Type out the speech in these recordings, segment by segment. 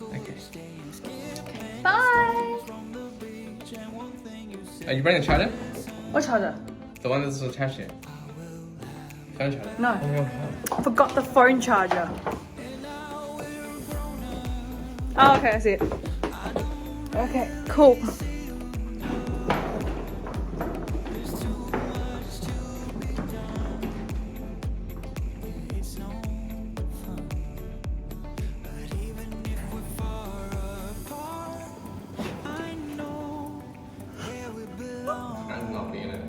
Okay. Bye. Are you bringing the charger? What charger? The one that's attached to it. Phone charger. No. Oh, yeah. Forgot the phone charger. Oh, okay, I see it. Okay, cool. I'm not being it.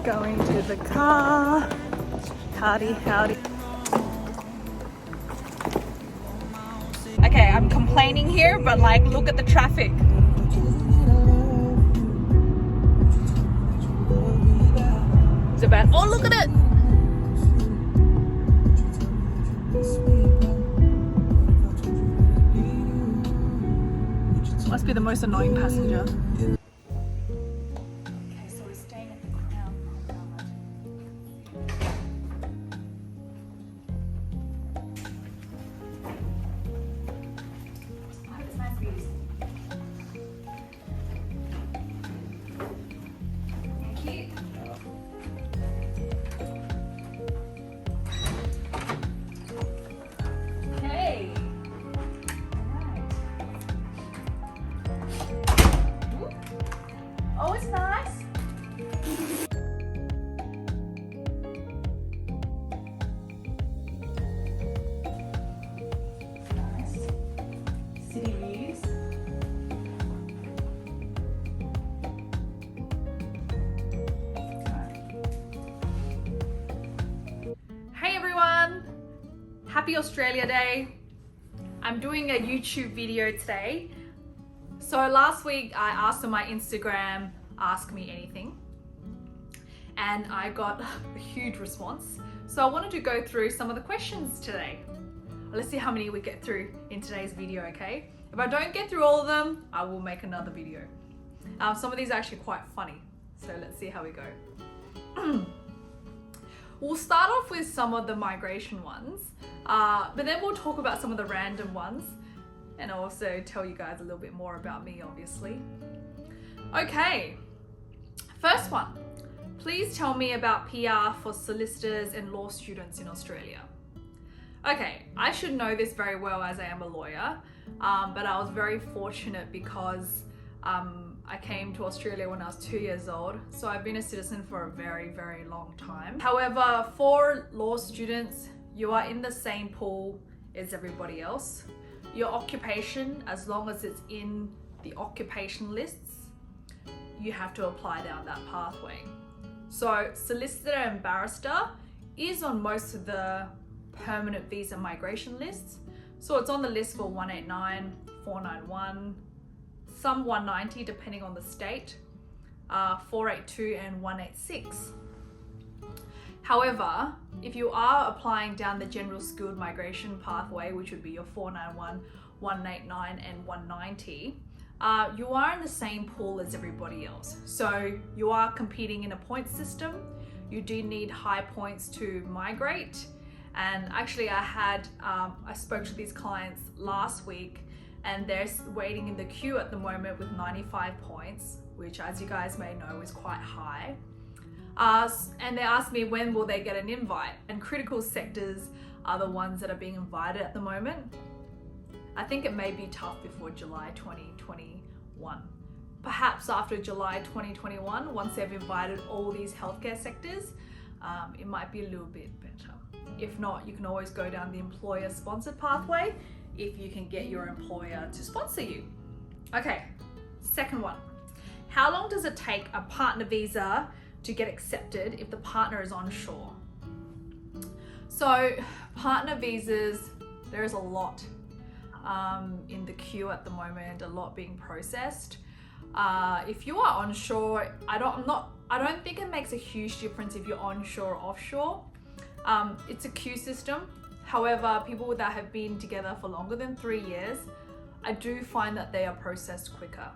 Going to the car. Howdy, howdy. Okay, I'm complaining here, but like, look at the traffic. Is it bad? Oh, look at it! Must be the most annoying passenger. Okay, so we're staying at the Crown. I hope it's nice views. Thank you. Okay. Oh, it's nice. Nice. City views. Hey everyone! Happy Australia Day. I'm doing a YouTube video today. So last week I asked on my Instagram, ask me anything, and I got a huge response. So I wanted to go through some of the questions today. Let's see how many we get through in today's video, okay? If I don't get through all of them, I will make another video. Some of these are actually quite funny, so let's see how we go. We'll start off with some of the migration ones, but then we'll talk about some of the random ones, and also tell you guys a little bit more about me, obviously. Okay, first one. Please tell me about PR for solicitors and law students in Australia. Okay, I should know this very well as I am a lawyer, but I was very fortunate because I came to Australia when I was 2 years old, so I've been a citizen for a very, very long time. However, for law students, you are in the same pool as everybody else. Your occupation, as long as it's in the occupation lists, you have to apply down that pathway. So solicitor and barrister is on most of the permanent visa migration lists. So it's on the list for 189, 491, some 190 depending on the state, 482 and 186. However, if you are applying down the general skilled migration pathway, which would be your 491, 189 and 190, you are in the same pool as everybody else. So you are competing in a point system. You do need high points to migrate. And actually I spoke to these clients last week, and they're waiting in the queue at the moment with 95 points, which, as you guys may know, is quite high. And they asked me when will they get an invite, and critical sectors are the ones that are being invited at the moment. I think it may be tough before July 2021. Perhaps after July 2021, once they've invited all these healthcare sectors, it might be a little bit better. If not, you can always go down the employer sponsored pathway if you can get your employer to sponsor you. Okay, second one. How long does it take a partner visa to get accepted if the partner is onshore? So partner visas, there is a lot in the queue at the moment, a lot being processed. If you are onshore, I don't think it makes a huge difference if you're onshore or offshore. It's a queue system. However, people that have been together for longer than 3 years, I do find that they are processed quicker.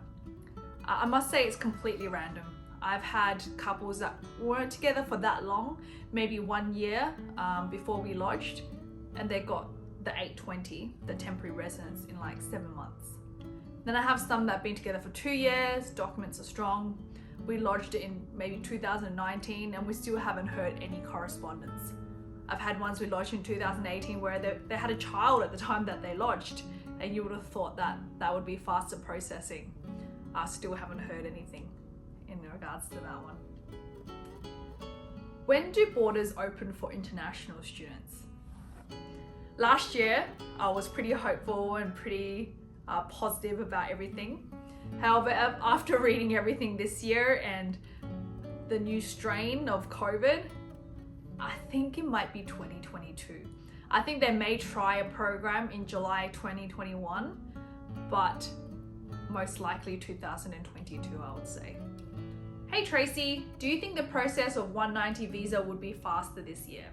I must say it's completely random. I've had couples that weren't together for that long, maybe 1 year before we lodged, and they got the 820, the temporary residence, in like 7 months. Then I have some that have been together for 2 years, documents are strong. We lodged it in maybe 2019 and we still haven't heard any correspondence. I've had ones we lodged in 2018 where they had a child at the time that they lodged, and you would have thought that that would be faster processing. I still haven't heard anything in regards to that one. When do borders open for international students? Last year, I was pretty hopeful and pretty positive about everything. However, after reading everything this year and the new strain of COVID, I think it might be 2022. I think they may try a program in July 2021, but most likely 2022, I would say. Hey Tracy, do you think the process of 190 visa would be faster this year?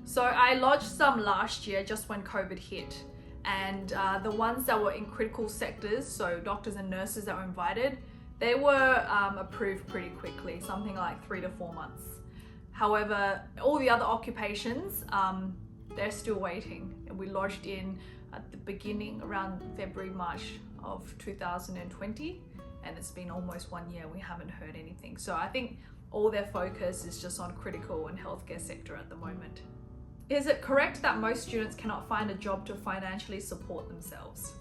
So I lodged some last year just when COVID hit, and the ones that were in critical sectors, so doctors and nurses that were invited, they were approved pretty quickly, something like 3 to 4 months. However, all the other occupations, they're still waiting. We lodged in at the beginning, around February, March of 2020, and it's been almost 1 year, we haven't heard anything. So I think all their focus is just on critical and healthcare sector at the moment. Is it correct that most students cannot find a job to financially support themselves?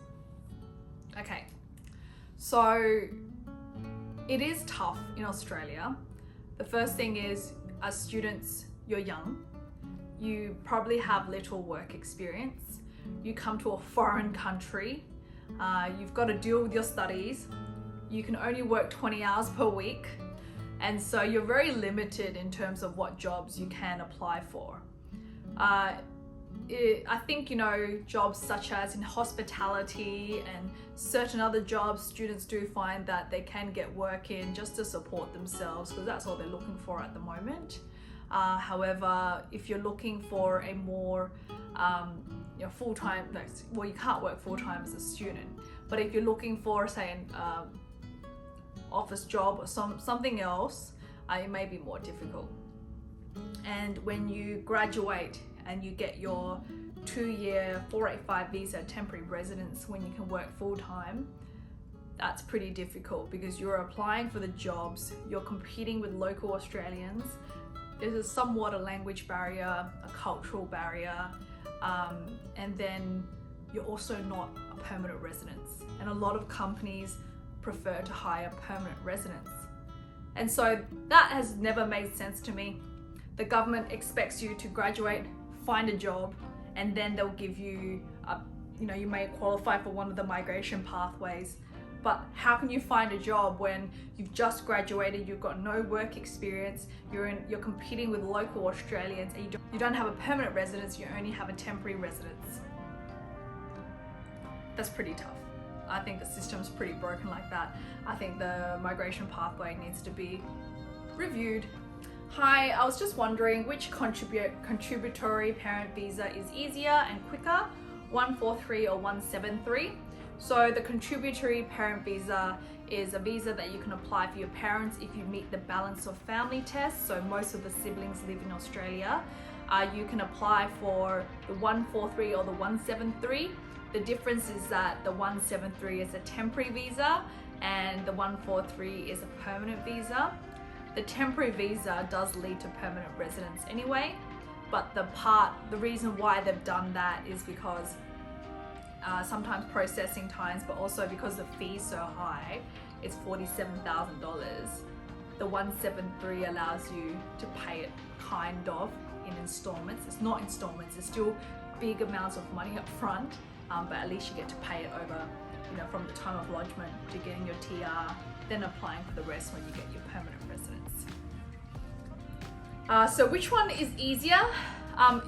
Okay, so it is tough in Australia. The first thing is, as students, you're young, you probably have little work experience, you come to a foreign country, you've got to deal with your studies, you can only work 20 hours per week, and so you're very limited in terms of what jobs you can apply for. I think, jobs such as in hospitality and certain other jobs, students do find that they can get work in just to support themselves, because that's all they're looking for at the moment. However, if you're looking for a more full-time, you can't work full-time as a student, but if you're looking for, say, an office job or something else, it may be more difficult. And when you graduate and you get your 2-year 485 visa temporary residence when you can work full-time, that's pretty difficult because you're applying for the jobs, you're competing with local Australians. There's somewhat a language barrier, a cultural barrier, and then you're also not a permanent resident. And a lot of companies prefer to hire permanent residents. And so that has never made sense to me. The government expects you to graduate, find a job, and then they'll give you, you may qualify for one of the migration pathways. But how can you find a job when you've just graduated, you've got no work experience, you're competing with local Australians, and you don't have a permanent residence, you only have a temporary residence? That's pretty tough. I think the system's pretty broken like that. I think the migration pathway needs to be reviewed. Hi, I was just wondering which contributory parent visa is easier and quicker, 143 or 173? So the contributory parent visa is a visa that you can apply for your parents if you meet the balance of family test. So most of the siblings live in Australia. You can apply for the 143 or the 173. The difference is that the 173 is a temporary visa and the 143 is a permanent visa. The temporary visa does lead to permanent residence anyway, but the reason why they've done that is because sometimes processing times, but also because the fee's so high, it's $47,000. The 173 allows you to pay it kind of in installments. It's not installments, it's still big amounts of money up front, but at least you get to pay it over, from the time of lodgement to getting your TR, then applying for the rest when you get your permanent residence. So which one is easier?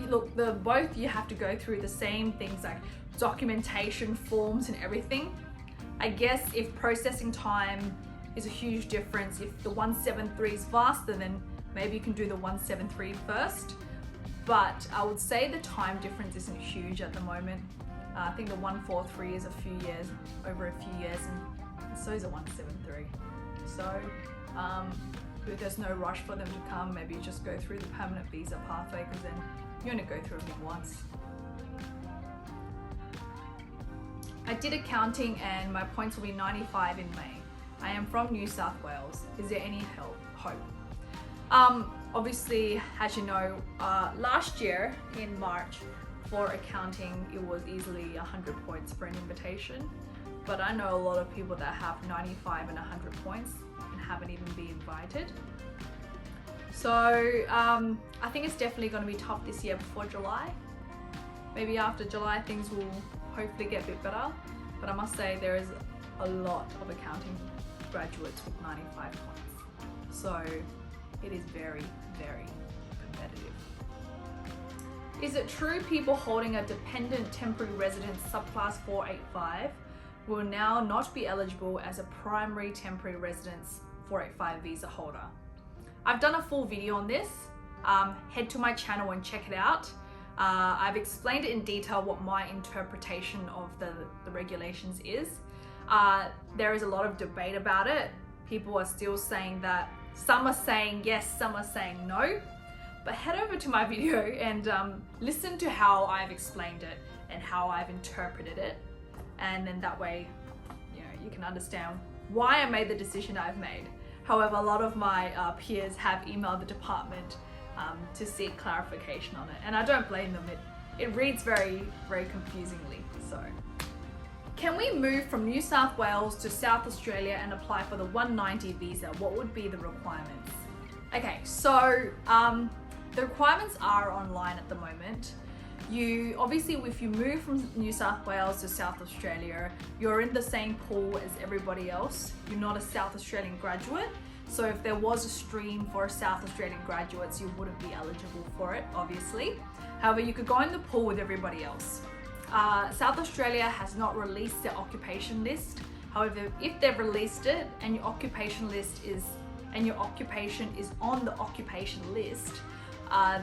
Look, both you have to go through the same things like documentation, forms and everything. I guess if processing time is a huge difference, if the 173 is faster, then maybe you can do the 173 first. But I would say the time difference isn't huge at the moment. I think the 143 is over a few years, and so is a 173. So there's no rush for them to come. Maybe you just go through the permanent visa pathway, because then you only go through everything once. I did accounting and my points will be 95 in May. I am from New South Wales. Is there any hope? Obviously, as you know, last year in March for accounting, it was easily 100 points for an invitation. But I know a lot of people that have 95 and 100 points and haven't even been invited. So I think it's definitely going to be tough this year before July. Maybe after July things will hopefully get a bit better. But I must say there is a lot of accounting graduates with 95 points. So it is very, very competitive. Is it true people holding a dependent temporary residence subclass 485 will now not be eligible as a primary temporary residence 485 visa holder? I've done a full video on this. Head to my channel and check it out. I've explained it in detail what my interpretation of the regulations is. There is a lot of debate about it. People are still saying that, some are saying yes, some are saying no. But head over to my video and listen to how I've explained it and how I've interpreted it. And then that way, you can understand why I made the decision I've made. However, a lot of my peers have emailed the department to seek clarification on it, and I don't blame them. It reads very, very confusingly. So, can we move from New South Wales to South Australia and apply for the 190 visa? What would be the requirements? Okay, so the requirements are online at the moment. You obviously, if you move from New South Wales to South Australia, you're in the same pool as everybody else. You're not a South Australian graduate. So if there was a stream for South Australian graduates, you wouldn't be eligible for it, obviously. However, you could go in the pool with everybody else. South Australia has not released their occupation list. However, if they've released it and your occupation is on the occupation list,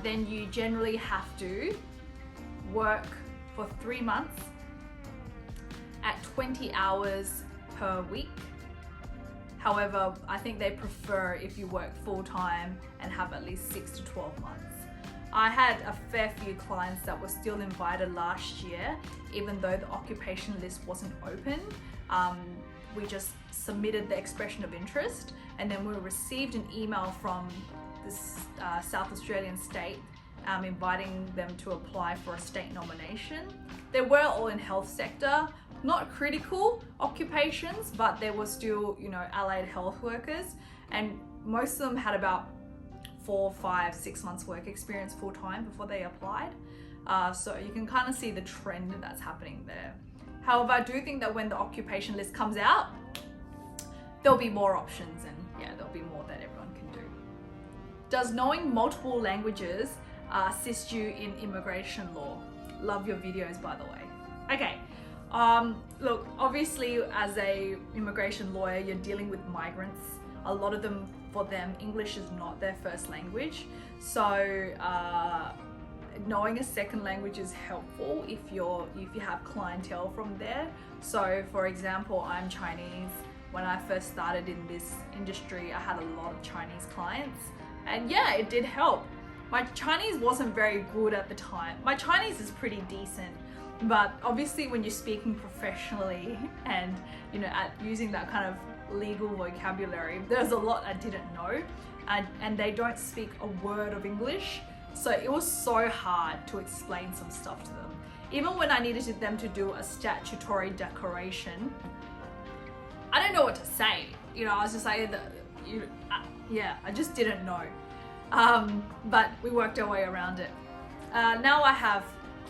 then you generally have to work for 3 months at 20 hours per week. However, I think they prefer if you work full-time and have at least 6 to 12 months. I had a fair few clients that were still invited last year, even though the occupation list wasn't open. We just submitted the expression of interest, and then we received an email from this South Australian state inviting them to apply for a state nomination. They were all in health sector, not critical occupations, but there were still, allied health workers, and most of them had about 4, 5, 6 months work experience full time before they applied. So you can kind of see the trend that's happening there. However, I do think that when the occupation list comes out, there'll be more options, and there'll be more that everyone can do. Does knowing multiple languages assist you in immigration law? Love your videos, by the way. Okay, look, obviously as a immigration lawyer, you're dealing with migrants. A lot of them, for them, English is not their first language. So knowing a second language is helpful if you have clientele from there. So for example, I'm Chinese. When I first started in this industry, I had a lot of Chinese clients, and it did help. My Chinese wasn't very good at the time. My Chinese is pretty decent, but obviously when you're speaking professionally and using that kind of legal vocabulary, there's a lot I didn't know, and they don't speak a word of English, so it was so hard to explain some stuff to them. Even when I needed them to do a statutory declaration, I didn't know what to say. I was just like, I just didn't know. But we worked our way around it. Now I have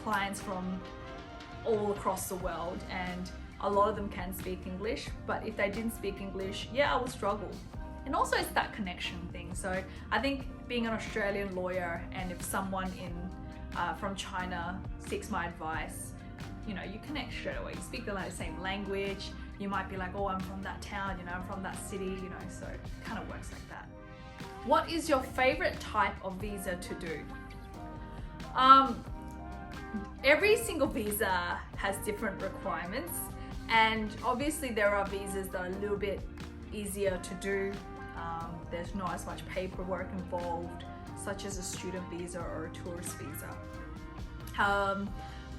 clients from all across the world, and a lot of them can speak English, but if they didn't speak English, I would struggle. And also it's that connection thing. So I think being an Australian lawyer, and if someone from China seeks my advice, you connect straight away. You speak the same language. You might be like, oh, I'm from that town, I'm from that city, so it kind of works like that. What is your favorite type of visa to do? Every single visa has different requirements, and obviously there are visas that are a little bit easier to do. There's not as much paperwork involved, such as a student visa or a tourist visa.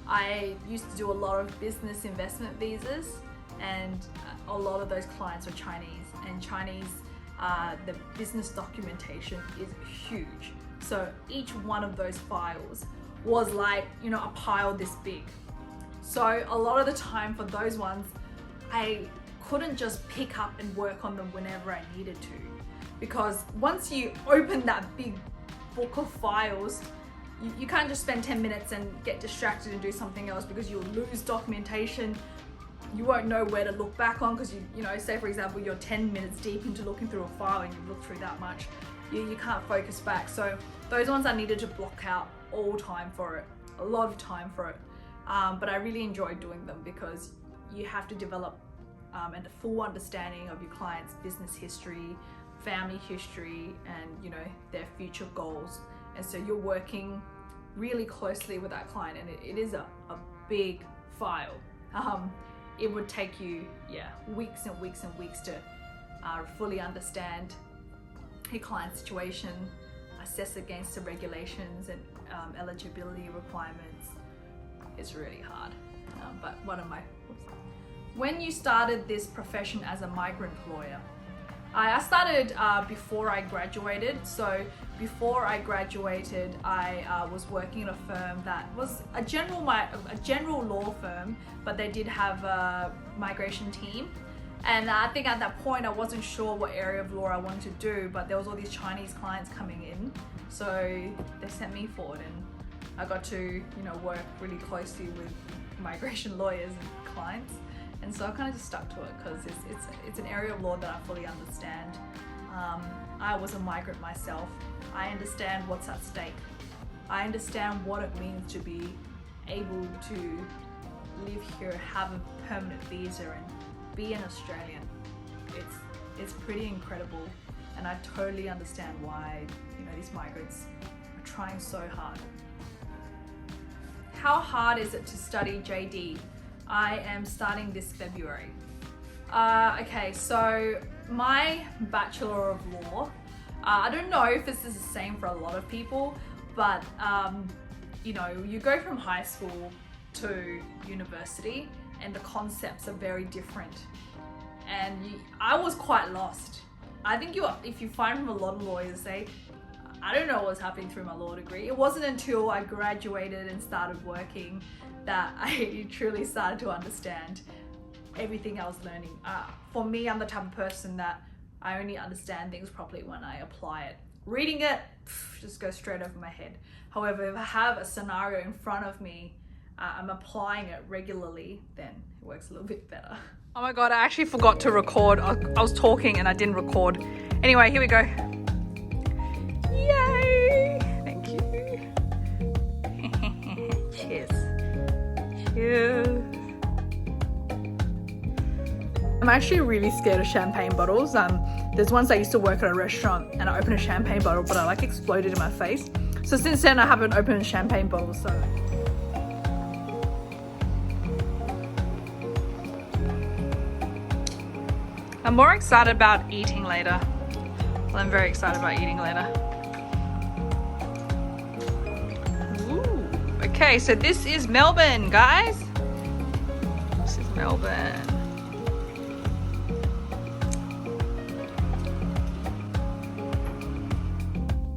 I used to do a lot of business investment visas, and a lot of those clients are Chinese, and Chinese, the business documentation is huge. So each one of those files was like, you know, a pile this big. So a lot of the time for those ones, I couldn't just pick up and work on them whenever I needed to, because once you open that big book of files, you can't just spend 10 minutes and get distracted and do something else, because you'll lose documentation. You won't know where to look back on, because you know, say for example, you're 10 minutes deep into looking through a file and you've looked through that much, you can't focus back. So those ones I needed to block out all time for it, a lot of time for it. But I really enjoyed doing them, because you have to develop a full understanding of your client's business history, family history, and you know, their future goals. And so you're working really closely with that client, and it is a big file. It would take you, weeks and weeks and weeks to fully understand your client's situation, assess against the regulations and eligibility requirements. It's really hard, but when you started this profession as a migrant lawyer? I started before I graduated. So before I graduated, I was working in a firm that was a general law firm, but they did have a migration team. And I think at that point I wasn't sure what area of law I wanted to do, but there was all these Chinese clients coming in, so they sent me forward, and I got to, you know, work really closely with migration lawyers and clients. And so I kind of just stuck to it, because it's an area of law that I fully understand. I was a migrant myself. I understand what's at stake. I understand what it means to be able to live here, have a permanent visa, and be an Australian. It's pretty incredible, and I totally understand why, you know, these migrants are trying so hard. How hard is it to study JD? I am starting this February. Okay, so my Bachelor of Law, I don't know if this is the same for a lot of people, but you know, you go from high school to university and the concepts are very different. And I was quite lost. I think if you find from a lot of lawyers, I don't know what was happening through my law degree. It wasn't until I graduated and started working that I truly started to understand everything I was learning. For me, I'm the type of person that I only understand things properly when I apply it. Reading it just goes straight over my head. However, if I have a scenario in front of me, I'm applying it regularly, then it works a little bit better. Oh my God, I actually forgot to record. I was talking and I didn't record. Anyway, here we go. Yay! Thank you. Cheers. Cheers. I'm actually really scared of champagne bottles. There's once I used to work at a restaurant and I opened a champagne bottle, but I like exploded in my face. So since then I haven't opened a champagne bottle, so. I'm more excited about eating later. Well, I'm very excited about eating later. Ooh. Okay, so this is Melbourne, guys. This is Melbourne.